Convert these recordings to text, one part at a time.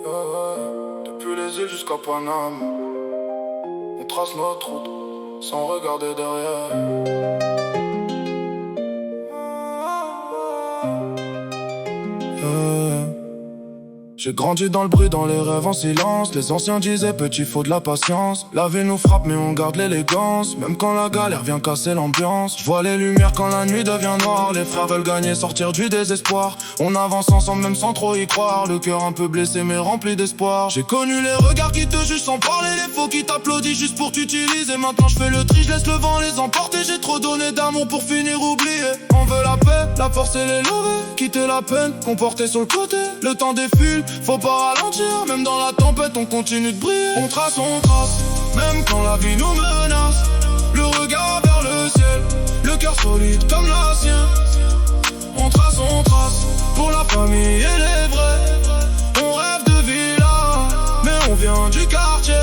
Depuis les îles jusqu'à Paname, on trace notre route sans regarder derrière. J'ai grandi dans le bruit, dans les rêves en silence. Les anciens disaient petit, faut de la patience. La vie nous frappe mais on garde l'élégance. Même quand la galère vient casser l'ambiance. Je vois les lumières quand la nuit devient noire. Les frères veulent gagner, sortir du désespoir. On avance ensemble même sans trop y croire. Le cœur un peu blessé mais rempli d'espoir. J'ai connu les regards qui te jugent sans parler. Les faux qui t'applaudissent juste pour t'utiliser. Maintenant je fais le tri, je laisse le vent les emporter. J'ai trop donné d'amour pour finir oublié. On veut la paix, la force et les lever. Quitter la peine, comporter sur le côté. Le temps défile, faut pas ralentir. Même dans la tempête on continue de briller. On trace, même quand la vie nous menace. Le regard vers le ciel, le cœur solide comme l'ancien. On trace, pour la famille et les vrais. On rêve de villa, mais on vient du quartier.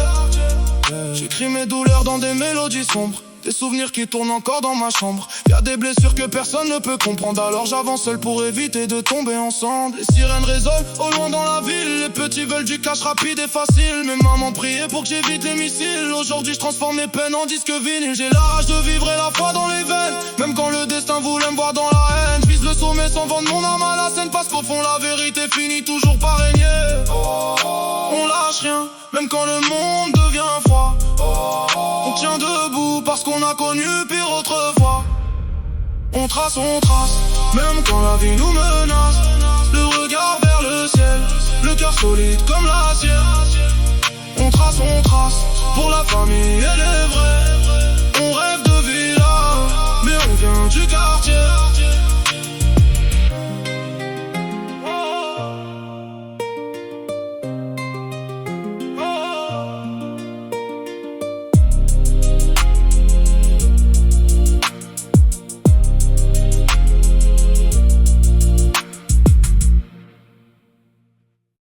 J'écris mes douleurs dans des mélodies sombres. Des souvenirs qui tournent encore dans ma chambre. Y'a des blessures que personne ne peut comprendre. Alors j'avance seul pour éviter de tomber ensemble. Les sirènes résonnent au loin dans la ville. Les petits veulent du cash rapide et facile. Mes mamans priaient pour que j'évite les missiles. Aujourd'hui je transforme mes peines en disque vinyle. J'ai la rage de vivre et la foi dans les veines. Même quand le destin voulait me voir dans la haine. Je vise le sommet sans vendre mon âme à la scène. Parce qu'au fond la vérité finit toujours par régner. On lâche rien, même quand le monde devient froid. On tient debout parce qu'on a connu pire autrefois. On trace, même quand la vie nous menace. Le regard vers le ciel, le cœur solide comme l'acier. On trace, pour la famille et les vrais. On rêve de villa, mais on vient du quartier.